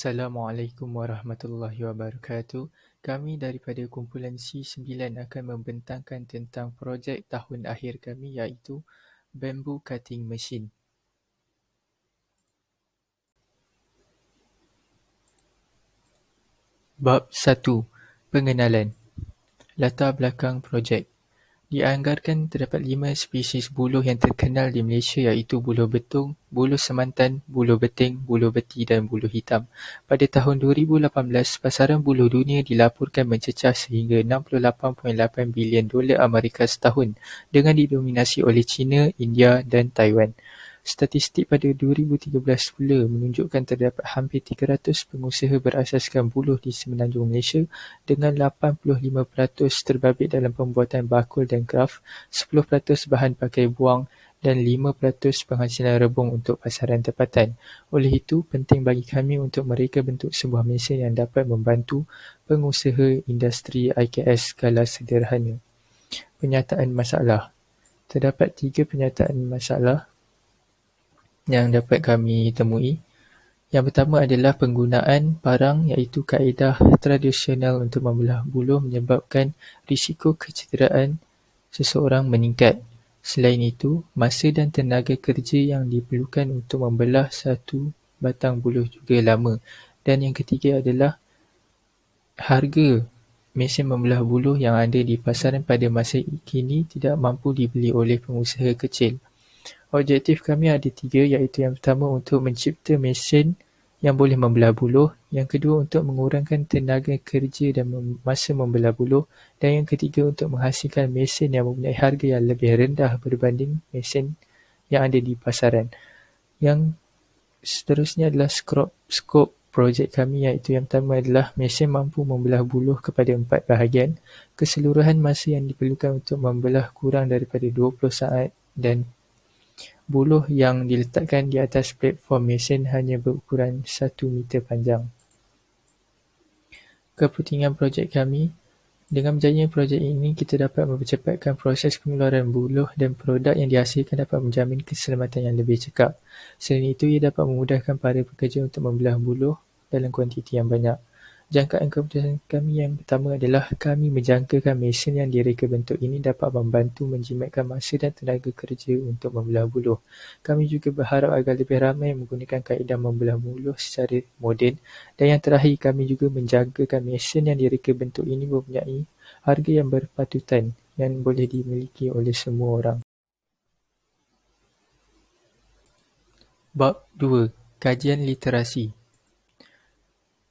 Assalamualaikum warahmatullahi wabarakatuh. Kami daripada kumpulan C9 akan membentangkan tentang projek tahun akhir kami iaitu Bamboo Cutting Machine. Bab 1. Pengenalan. Latar belakang projek. Dianggarkan terdapat 5 spesies buluh yang terkenal di Malaysia iaitu buluh betung, buluh semantan, buluh beting, buluh beti dan buluh hitam. Pada tahun 2018, pasaran buluh dunia dilaporkan mencecah sehingga $68.8 bilion Amerika setahun dengan didominasi oleh China, India dan Taiwan. Statistik pada 2013 pula menunjukkan terdapat hampir 300 pengusaha berasaskan buluh di semenanjung Malaysia dengan 85% terbabit dalam pembuatan bakul dan kraft, 10% bahan pakai buang dan 5% penghasilan rebung untuk pasaran tempatan. Oleh itu, penting bagi kami untuk mereka bentuk sebuah mesin yang dapat membantu pengusaha industri IKS skala sederhana. Penyataan masalah. Terdapat 3 penyataan masalah yang dapat kami temui. Yang pertama adalah penggunaan parang iaitu kaedah tradisional untuk membelah buluh menyebabkan risiko kecederaan seseorang meningkat. Selain itu, masa dan tenaga kerja yang diperlukan untuk membelah satu batang buluh juga lama. Dan yang ketiga adalah harga mesin membelah buluh yang ada di pasaran pada masa kini tidak mampu dibeli oleh pengusaha kecil. Objektif kami ada 3 iaitu yang pertama untuk mencipta mesin yang boleh membelah buluh, yang kedua untuk mengurangkan tenaga kerja dan masa membelah buluh dan yang ketiga untuk menghasilkan mesin yang mempunyai harga yang lebih rendah berbanding mesin yang ada di pasaran. Yang seterusnya adalah skop projek kami iaitu yang pertama adalah mesin mampu membelah buluh kepada 4 bahagian. Keseluruhan masa yang diperlukan untuk membelah kurang daripada 20 saat dan buluh yang diletakkan di atas platform mesin hanya berukuran 1 meter panjang. Kepentingan projek kami. Dengan berjaya projek ini, kita dapat mempercepatkan proses pengeluaran buluh dan produk yang dihasilkan dapat menjamin keselamatan yang lebih cekap. Selain itu, ia dapat memudahkan para pekerja untuk membelah buluh dalam kuantiti yang banyak. Jangkaan keputusan kami yang pertama adalah kami menjangkakan mesin yang direka bentuk ini dapat membantu menjimatkan masa dan tenaga kerja untuk membelah buluh. Kami juga berharap agar lebih ramai menggunakan kaedah membelah buluh secara moden dan yang terakhir kami juga menjangkakan mesin yang direka bentuk ini mempunyai harga yang berpatutan yang boleh dimiliki oleh semua orang. Bab 2. Kajian literasi.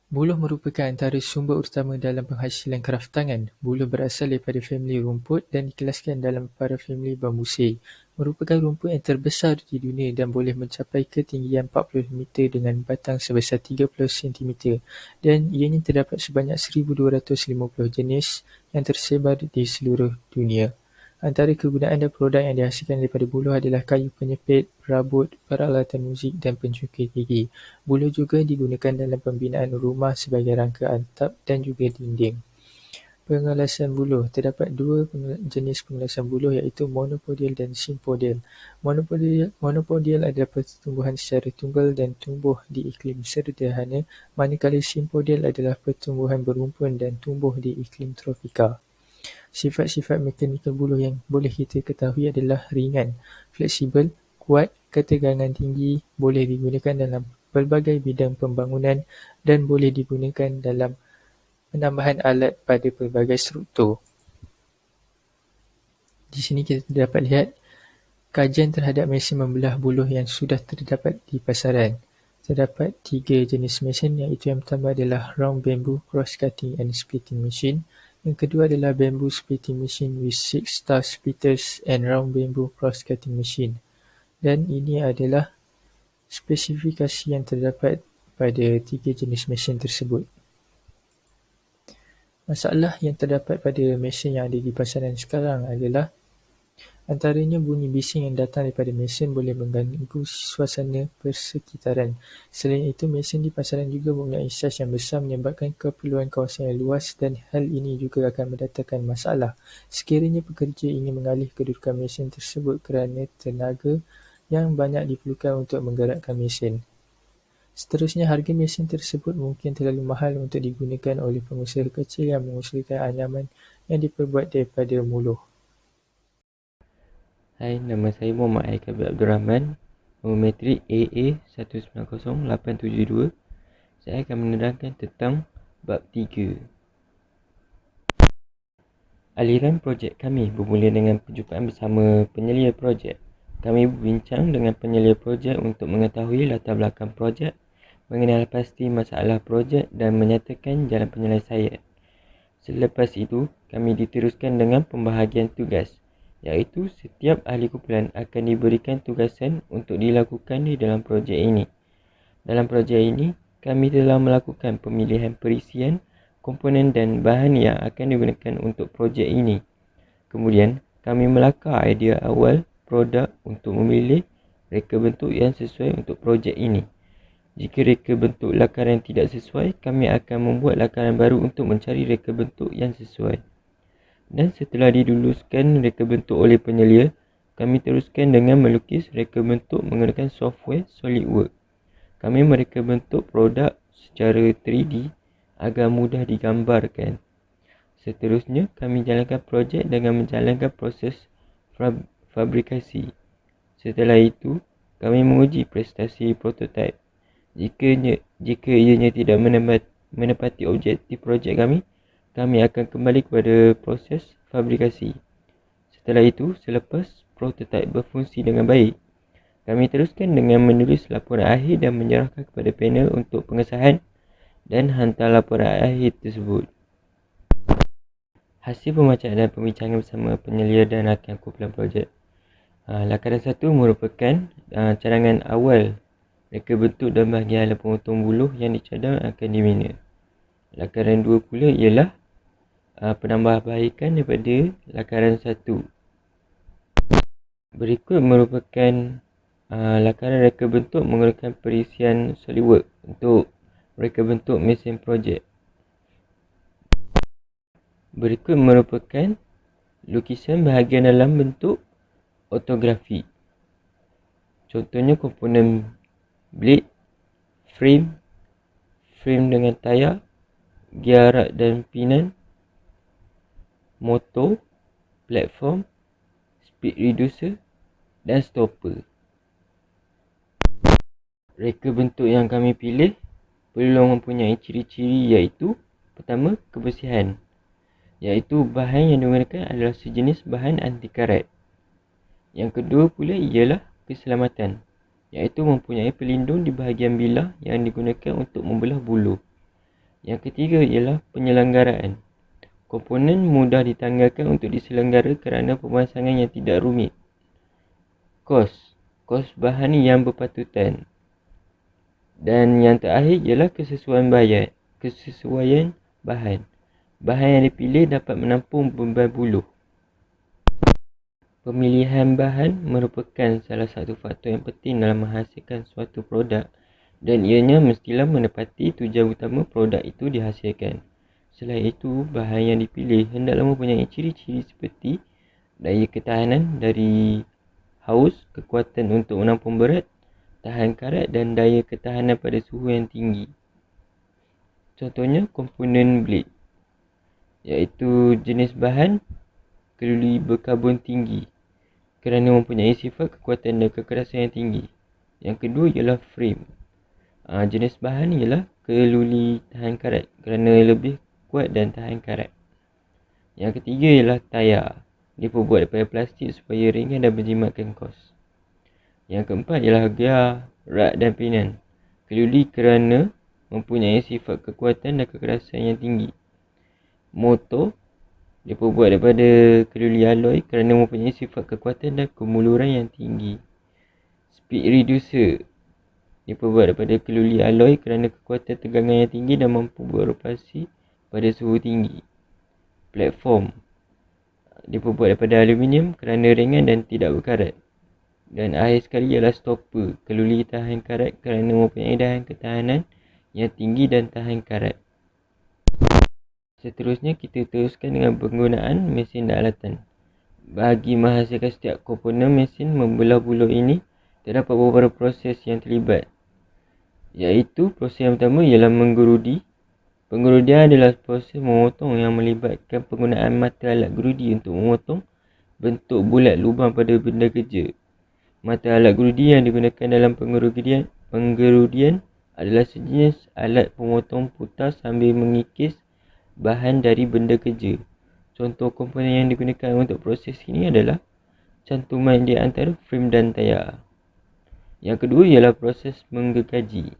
Buluh merupakan antara sumber utama dalam penghasilan kraftangan. Buluh berasal daripada famili rumput dan dikelaskan dalam para famili bambuseae. Merupakan rumput yang terbesar di dunia dan boleh mencapai ketinggian 40 meter dengan batang sebesar 30 cm. Dan ianya terdapat sebanyak 1,250 jenis yang tersebar di seluruh dunia. Antara kegunaan dan produk yang dihasilkan daripada buluh adalah kayu penyepit, perabot, peralatan muzik dan pencukir gigi. Buluh juga digunakan dalam pembinaan rumah sebagai rangka atap dan juga dinding. Pengelasan buluh. Terdapat 2 jenis pengelasan buluh iaitu monopodial dan simpodial. Monopodial adalah pertumbuhan secara tunggal dan tumbuh di iklim sederhana, manakala simpodial adalah pertumbuhan berumpun dan tumbuh di iklim tropika. Sifat-sifat mekanikal buluh yang boleh kita ketahui adalah ringan, fleksibel, kuat, ketegangan tinggi, boleh digunakan dalam pelbagai bidang pembangunan dan boleh digunakan dalam penambahan alat pada pelbagai struktur. Di sini kita dapat lihat kajian terhadap mesin membelah buluh yang sudah terdapat di pasaran. Terdapat 3 jenis mesin iaitu yang pertama adalah round bamboo cross cutting and splitting machine. Yang kedua adalah bamboo splitting machine with 6-star splitters and round bamboo cross cutting machine. Dan ini adalah spesifikasi yang terdapat pada 3 jenis mesin tersebut. Masalah yang terdapat pada mesin yang ada di pasaran sekarang adalah antaranya bunyi bising yang datang daripada mesin boleh mengganggu suasana persekitaran. Selain itu, mesin di pasaran juga mempunyai saiz yang besar menyebabkan keperluan kawasan yang luas dan hal ini juga akan mendatangkan masalah sekiranya pekerja ingin mengalih kedudukan mesin tersebut kerana tenaga yang banyak diperlukan untuk menggerakkan mesin. Seterusnya, harga mesin tersebut mungkin terlalu mahal untuk digunakan oleh pengusaha kecil yang mengusahakan anyaman yang diperbuat daripada muluh. Hai, nama saya Muhammad Aikabil Abdul Rahman, nombor matrik AA190872. Saya akan menerangkan tentang bab 3. Aliran projek kami bermula dengan perjumpaan bersama penyelia projek. Kami berbincang dengan penyelia projek untuk mengetahui latar belakang projek, mengenal pasti masalah projek dan menyatakan jalan penyelesaian. Selepas itu, kami diteruskan dengan pembahagian tugas, iaitu setiap ahli kumpulan akan diberikan tugasan untuk dilakukan di dalam projek ini. Dalam projek ini, kami telah melakukan pemilihan perisian, komponen dan bahan yang akan digunakan untuk projek ini. Kemudian, kami melakar idea awal produk untuk memilih reka bentuk yang sesuai untuk projek ini. Jika reka bentuk lakaran tidak sesuai, kami akan membuat lakaran baru untuk mencari reka bentuk yang sesuai. Dan setelah diluluskan reka bentuk oleh penyelia, kami teruskan dengan melukis reka bentuk menggunakan software SolidWorks. Kami mereka bentuk produk secara 3D agar mudah digambarkan. Seterusnya, kami jalankan projek dengan menjalankan proses fabrikasi. Setelah itu, kami menguji prestasi prototipe. Jika ianya tidak menepati objektif projek kami akan kembali kepada proses fabrikasi. Setelah itu, selepas prototipe berfungsi dengan baik, kami teruskan dengan menulis laporan akhir dan menyerahkan kepada panel untuk pengesahan dan hantar laporan akhir tersebut. Hasil pembacaan dan pembincangan bersama penyelia dan rakan kumpulan projek. Lakaran 1 merupakan cadangan awal reka bentuk dan bahagian alat pemotong buluh yang dicadang akan dibina. Lakaran 2 pula ialah penambahbaikan daripada lakaran 1. Berikut merupakan lakaran reka bentuk menggunakan perisian SolidWorks untuk reka bentuk mesin projek. Berikut merupakan lukisan bahagian dalam bentuk ortografi. Contohnya komponen blade, frame dengan tayar, gear rak dan pinan, motor, platform, speed reducer dan stopper. Reka bentuk yang kami pilih perlu mempunyai ciri-ciri iaitu pertama, kebersihan, iaitu bahan yang digunakan adalah sejenis bahan anti karat. Yang kedua pula ialah keselamatan, iaitu mempunyai pelindung di bahagian bilah yang digunakan untuk membelah buluh. Yang ketiga ialah penyelenggaraan. Komponen mudah ditanggalkan untuk diselenggara kerana pemasangan yang tidak rumit. Kos bahan yang berpatutan. Dan yang terakhir ialah kesesuaian bahan. Bahan yang dipilih dapat menampung beban buluh. Pemilihan bahan merupakan salah satu faktor yang penting dalam menghasilkan suatu produk dan ianya mestilah menepati tujuan utama produk itu dihasilkan. Selain itu, bahan yang dipilih hendaklah mempunyai ciri-ciri seperti daya ketahanan dari haus, kekuatan untuk menampung berat, tahan karat dan daya ketahanan pada suhu yang tinggi. Contohnya komponen blade, iaitu jenis bahan keluli berkarbon tinggi kerana mempunyai sifat kekuatan dan kekerasan yang tinggi. Yang kedua ialah frame. Jenis bahan ialah keluli tahan karat kerana lebih kuat dan tahan karat. Yang ketiga ialah tayar. Dia terbuat daripada plastik supaya ringan dan menjimatkan kos. Yang keempat ialah gear, rak dan pinan. Keluli kerana mempunyai sifat kekuatan dan kekerasan yang tinggi. Motor, dia terbuat daripada keluli alloy kerana mempunyai sifat kekuatan dan kemuluran yang tinggi. Speed reducer, dia terbuat daripada keluli alloy kerana kekuatan tegangan yang tinggi dan mampu beroperasi pada suhu tinggi. Platform, dia terbuat daripada aluminium kerana ringan dan tidak berkarat. Dan akhir sekali ialah stopper, keluli tahan karat kerana mempunyai daya ketahanan yang tinggi dan tahan karat. Seterusnya, kita teruskan dengan penggunaan mesin dan alatan. Bagi menghasilkan setiap komponen mesin membelah buluh ini, terdapat beberapa proses yang terlibat. Iaitu proses yang pertama ialah menggerudi. Penggerudian adalah proses memotong yang melibatkan penggunaan mata alat gerudi untuk memotong bentuk bulat lubang pada benda kerja. Mata alat gerudi yang digunakan dalam penggerudian adalah sejenis alat pemotong putar sambil mengikis bahan dari benda kerja. Contoh komponen yang digunakan untuk proses ini adalah cantuman di antara frame dan tayar. Yang kedua ialah proses menggergaji.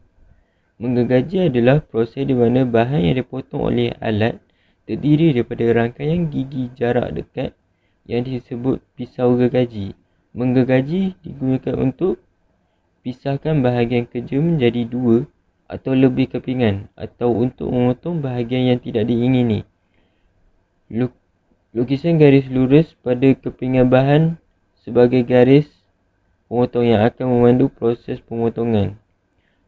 Menggergaji adalah proses di mana bahan yang dipotong oleh alat terdiri daripada rangkaian gigi jarak dekat yang disebut pisau gergaji. Menggergaji digunakan untuk pisahkan bahagian kerja menjadi dua atau lebih kepingan atau untuk memotong bahagian yang tidak diingini. Lukisan garis lurus pada kepingan bahan sebagai garis pemotong yang akan memandu proses pemotongan.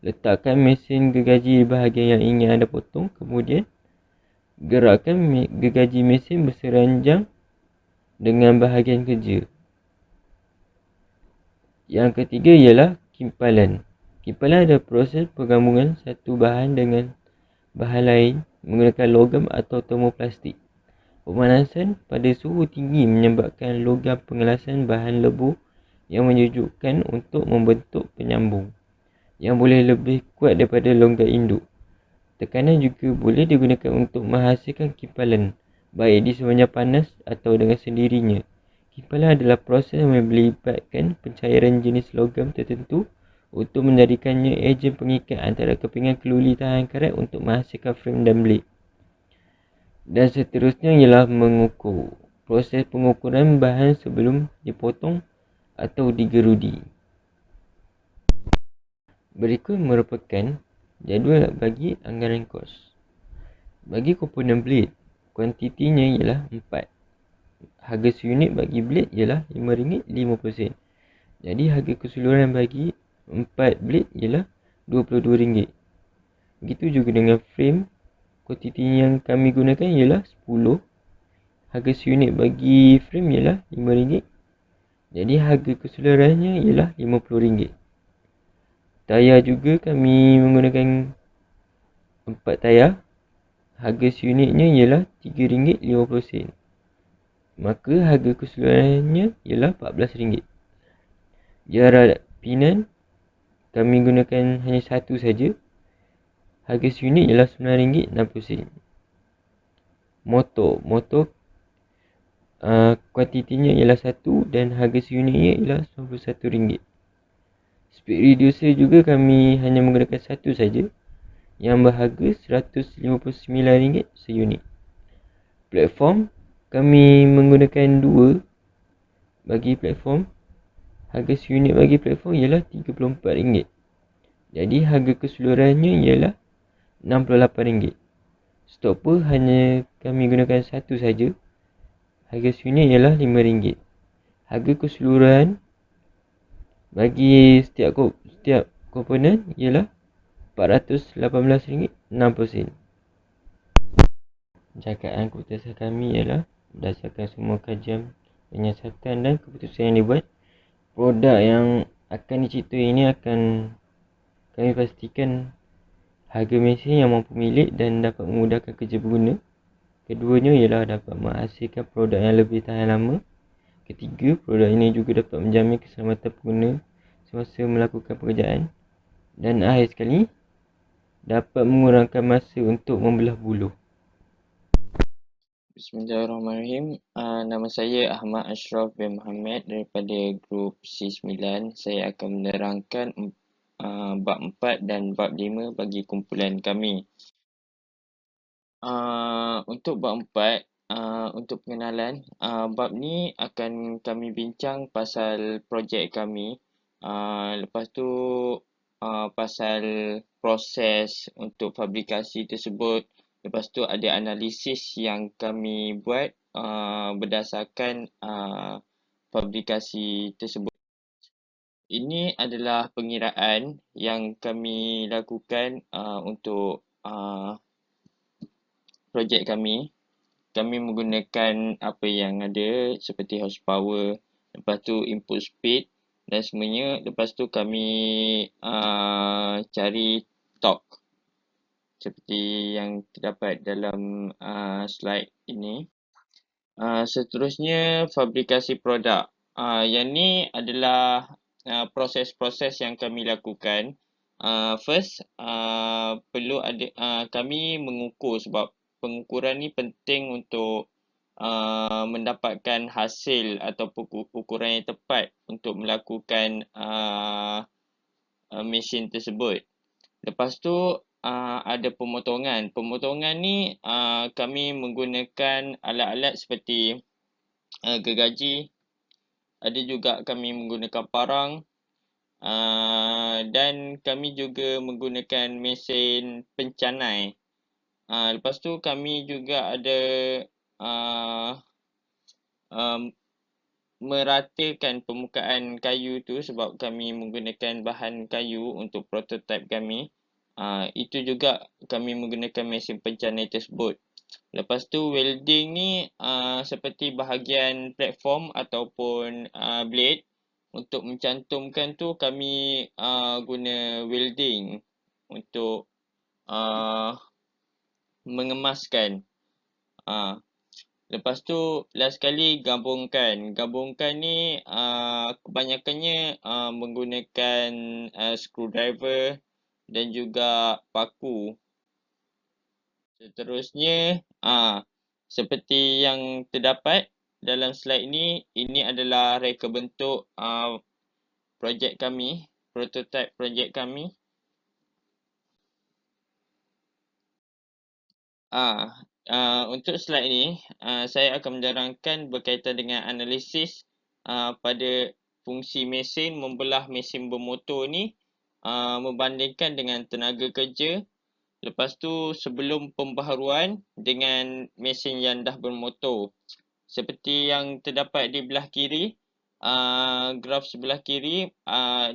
Letakkan mesin gergaji di bahagian yang ingin anda potong. Kemudian, gerakkan gergaji mesin berseranjang dengan bahagian kerja. Yang ketiga ialah kimpalan. Kimpalan adalah proses penggabungan satu bahan dengan bahan lain menggunakan logam atau termoplastik. Pemanasan pada suhu tinggi menyebabkan logam pengelasan bahan lebur yang menyejukkan untuk membentuk penyambung yang boleh lebih kuat daripada logam induk. Tekanan juga boleh digunakan untuk menghasilkan kimpalan, baik di semenjang panas atau dengan sendirinya. Kimpalan adalah proses yang melibatkan pencairan jenis logam tertentu untuk menjadikannya ejen pengikat antara kepingan keluli tahan karat untuk menghasilkan frame dan blade. Dan seterusnya ialah mengukur. Proses pengukuran bahan sebelum dipotong atau digerudi. Berikut merupakan jadual bagi anggaran kos. Bagi komponen blade, kuantitinya ialah 4. Harga seunit bagi blade ialah RM5.50. Jadi harga keseluruhan bagi 4 blade ialah RM22. Begitu juga dengan frame. Kuantiti yang kami gunakan ialah 10. Harga seunit bagi frame ialah RM5. Jadi harga keseluruhannya ialah RM50. Tayar juga kami menggunakan 4 tayar. Harga seunitnya ialah RM3.50. Maka harga keseluruhannya ialah RM14. Jarak pinan kami gunakan hanya satu saja. Harga seunit ialah RM9.60. Motor kuantitinya ialah 1 dan harga seunitnya ialah RM91. Speed reducer juga kami hanya menggunakan satu saja yang berharga RM159 seunit. Platform kami menggunakan 2 bagi platform. Harga seunit bagi platform ialah RM34. Jadi harga keseluruhannya ialah RM68. Stopper hanya kami gunakan satu saja. Harga seunit ialah RM5. Harga keseluruhan bagi setiap komponen ialah RM418.60. Jangkaan keputusan kami ialah berdasarkan semua kajian, penyiasatan dan keputusan yang dibuat. Produk yang akan diciptai ini akan kami pastikan harga mesin yang mampu milik dan dapat memudahkan kerja pengguna. Keduanya ialah dapat menghasilkan produk yang lebih tahan lama. Ketiga, produk ini juga dapat menjamin keselamatan pengguna semasa melakukan pekerjaan. Dan akhir sekali, dapat mengurangkan masa untuk membelah buluh. Bismillahirrahmanirrahim. Nama saya Ahmad Ashraf bin Muhammad daripada grup C9. Saya akan menerangkan bab 4 dan bab 5 bagi kumpulan kami. Untuk bab 4, untuk pengenalan, bab ni akan kami bincang pasal projek kami. Lepas tu pasal proses untuk fabrikasi tersebut. Lepas tu ada analisis yang kami buat berdasarkan fabrikasi tersebut. Ini adalah pengiraan yang kami lakukan untuk projek kami. Kami menggunakan apa yang ada seperti horsepower, lepas tu input speed dan semuanya. Lepas tu kami cari stok seperti yang terdapat dalam slide ini. Seterusnya, fabrikasi produk. Yang ni adalah proses-proses yang kami lakukan. First, perlu ada kami mengukur, sebab pengukuran ni penting untuk mendapatkan hasil ataupun ukuran yang tepat untuk melakukan mesin tersebut. Lepas tu ada pemotongan. Pemotongan ni kami menggunakan alat-alat seperti gergaji. Ada juga kami menggunakan parang. Dan kami juga menggunakan mesin pencanai. Lepas tu kami juga ada meratakan permukaan kayu tu sebab kami menggunakan bahan kayu untuk prototipe kami. Itu juga kami menggunakan mesin pencanai tersebut. Lepas tu welding ni seperti bahagian platform ataupun blade. Untuk mencantumkan tu kami guna welding untuk mengemaskan. Lepas tu last sekali gabungkan. Gabungkan ni kebanyakannya menggunakan screwdriver dan juga paku. Seterusnya seperti yang terdapat dalam slide ini adalah reka bentuk projek kami, prototype projek kami. Untuk slide ni, saya akan menerangkan berkaitan dengan analisis pada fungsi mesin membelah mesin bermotor ni membandingkan dengan tenaga kerja. Lepas tu sebelum pembaharuan dengan mesin yang dah bermotor. Seperti yang terdapat di belah kiri, graf sebelah kiri,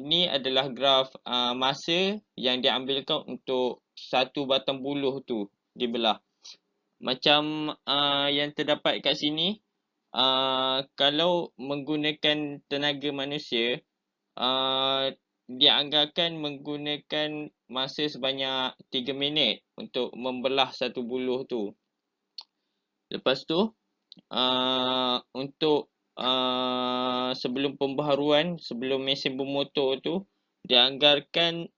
ni adalah graf masa yang diambilkan untuk satu batang buluh tu dibelah. Macam yang terdapat kat sini, kalau menggunakan tenaga manusia, dianggarkan menggunakan masa sebanyak 3 minit untuk membelah satu buluh tu. Lepas tu, untuk sebelum pembaharuan, sebelum mesin bermotor tu, dianggarkan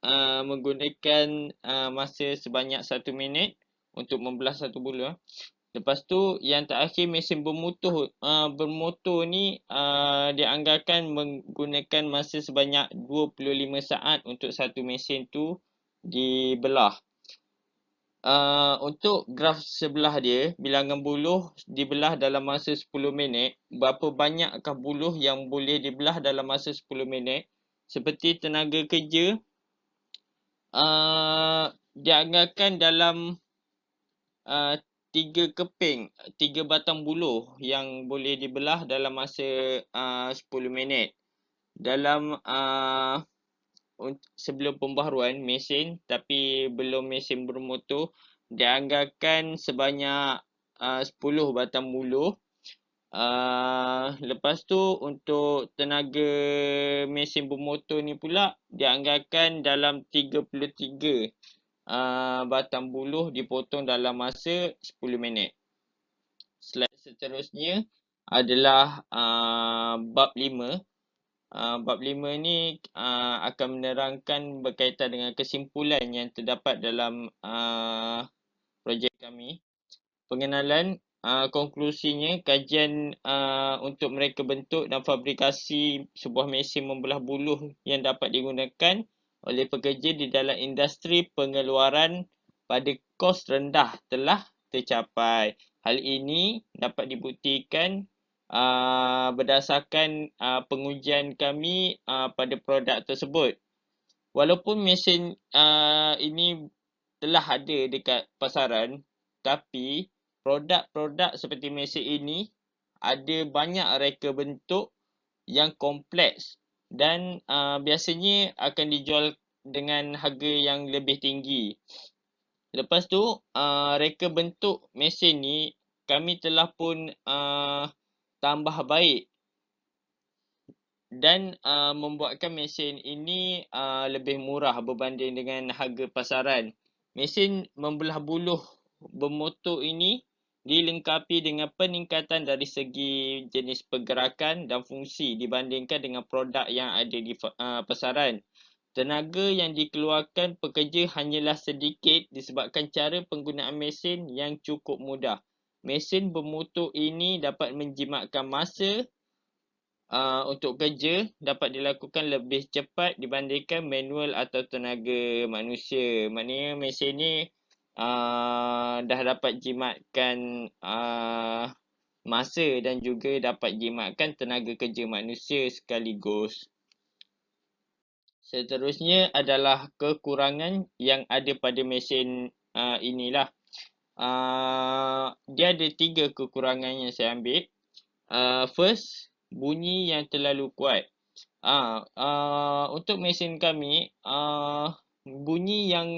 menggunakan masa sebanyak 1 minit untuk membelah satu buluh. Lepas tu yang terakhir mesin bermotor ni dianggarkan menggunakan masa sebanyak 25 saat untuk satu mesin tu dibelah. Untuk graf sebelah dia, bilangan buluh dibelah dalam masa 10 minit. Berapa banyakkah buluh yang boleh dibelah dalam masa 10 minit? Seperti tenaga kerja, dianggarkan dalam 3 keping, 3 batang buluh yang boleh dibelah dalam masa 10 minit. Dalam sebelum pembaharuan mesin tapi belum mesin bermotor, dianggarkan sebanyak 10 batang buluh. Lepas tu untuk tenaga mesin bermotor ni pula dianggarkan dalam 33 batang buluh dipotong dalam masa 10 minit. Slide seterusnya adalah bab 5. Bab 5 ni akan menerangkan berkaitan dengan kesimpulan yang terdapat dalam projek kami. Pengenalan, konklusinya, kajian untuk mereka bentuk dan fabrikasi sebuah mesin membelah buluh yang dapat digunakan oleh pekerja di dalam industri pengeluaran pada kos rendah telah tercapai. Hal ini dapat dibuktikan berdasarkan pengujian kami pada produk tersebut. Walaupun mesin ini telah ada dekat pasaran, tapi produk-produk seperti mesin ini ada banyak reka bentuk yang kompleks dan biasanya akan dijual dengan harga yang lebih tinggi. Lepas tu, reka bentuk mesin ni kami telah pun tambah baik membuatkan mesin ini lebih murah berbanding dengan harga pasaran. Mesin membelah buluh bermotor ini dilengkapi dengan peningkatan dari segi jenis pergerakan dan fungsi dibandingkan dengan produk yang ada di pasaran. Tenaga yang dikeluarkan pekerja hanyalah sedikit disebabkan cara penggunaan mesin yang cukup mudah. Mesin bermotor ini dapat menjimatkan masa untuk kerja dapat dilakukan lebih cepat dibandingkan manual atau tenaga manusia. Maknanya mesin ni dah dapat jimatkan masa dan juga dapat jimatkan tenaga kerja manusia sekaligus. Seterusnya adalah kekurangan yang ada pada mesin inilah. Dia ada 3 kekurangan yang saya ambil. First, bunyi yang terlalu kuat. Untuk mesin kami, bunyi yang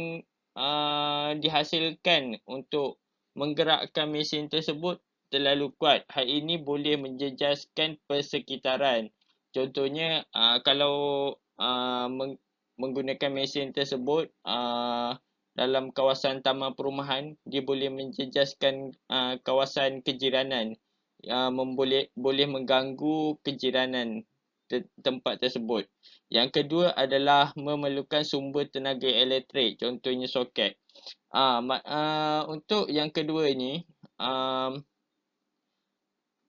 dihasilkan untuk menggerakkan mesin tersebut terlalu kuat. Hal ini boleh menjejaskan persekitaran. Contohnya, kalau menggunakan mesin tersebut dalam kawasan taman perumahan, dia boleh menjejaskan kawasan kejiranan. Boleh mengganggu kejiranan tempat tersebut. Yang kedua adalah memerlukan sumber tenaga elektrik, contohnya soket. Untuk yang kedua ini,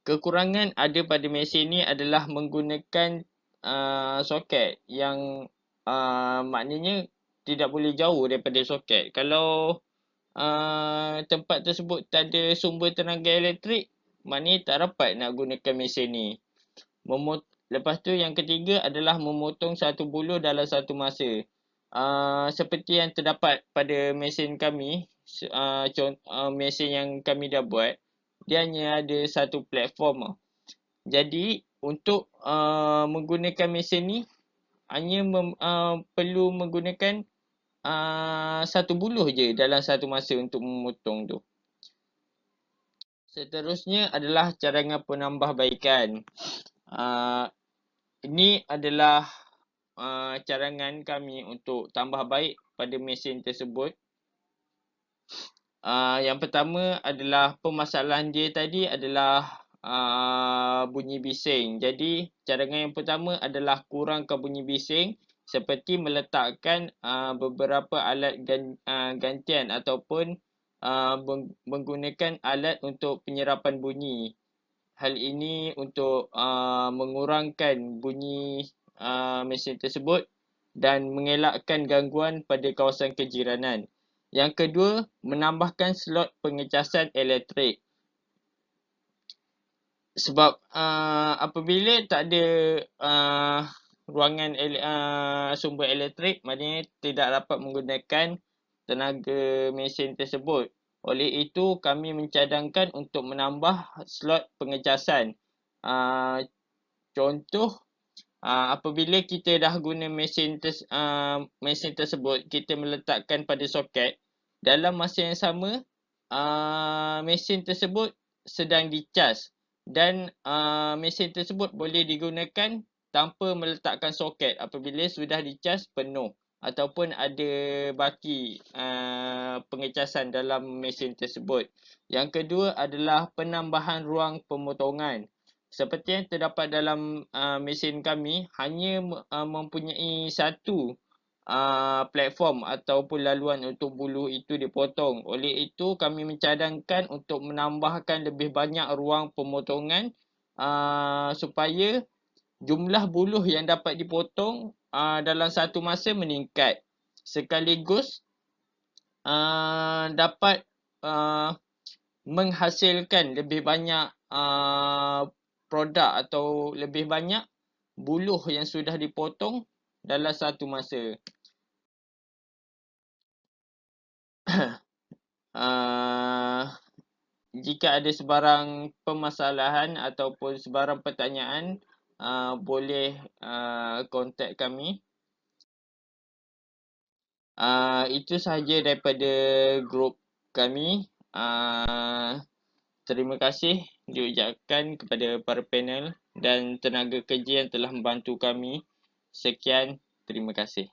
kekurangan ada pada mesin ni adalah menggunakan soket yang maknanya tidak boleh jauh daripada soket. Kalau tempat tersebut tak ada sumber tenaga elektrik, maknanya tak dapat nak gunakan mesin ni. Lepas tu yang ketiga adalah memotong satu buluh dalam satu masa. Seperti yang terdapat pada mesin kami, mesin yang kami dah buat, dia hanya ada satu platform. Jadi untuk menggunakan mesin ni hanya perlu menggunakan satu buluh je dalam satu masa untuk memotong tu. Seterusnya adalah cadangan penambahbaikan. Ini adalah cadangan kami untuk tambah baik pada mesin tersebut. Yang pertama adalah permasalahan dia tadi adalah bunyi bising. Jadi cadangan yang pertama adalah kurangkan bunyi bising seperti meletakkan beberapa alat gantian ataupun menggunakan alat untuk penyerapan bunyi. Hal ini untuk mengurangkan bunyi mesin tersebut dan mengelakkan gangguan pada kawasan kejiranan. Yang kedua, menambahkan slot pengecasan elektrik. Sebab apabila tak ada ruangan sumber elektrik, maknanya tidak dapat menggunakan tenaga mesin tersebut. Oleh itu, kami mencadangkan untuk menambah slot pengecasan. Contoh, apabila kita dah guna mesin tersebut, kita meletakkan pada soket, dalam masa yang sama, mesin tersebut sedang dicas dan mesin tersebut boleh digunakan tanpa meletakkan soket apabila sudah dicas penuh ataupun ada baki pengecasan dalam mesin tersebut. Yang kedua adalah penambahan ruang pemotongan. Seperti yang terdapat dalam mesin kami, hanya mempunyai satu platform ataupun laluan untuk buluh itu dipotong. Oleh itu, kami mencadangkan untuk menambahkan lebih banyak ruang pemotongan supaya jumlah buluh yang dapat dipotong dalam satu masa meningkat. Sekaligus dapat menghasilkan lebih banyak produk atau lebih banyak buluh yang sudah dipotong dalam satu masa. Jika ada sebarang permasalahan ataupun sebarang pertanyaan, boleh kontak kami. Itu sahaja daripada grup kami. Terima kasih diucapkan kepada para panel dan tenaga kerja yang telah membantu kami. Sekian, terima kasih.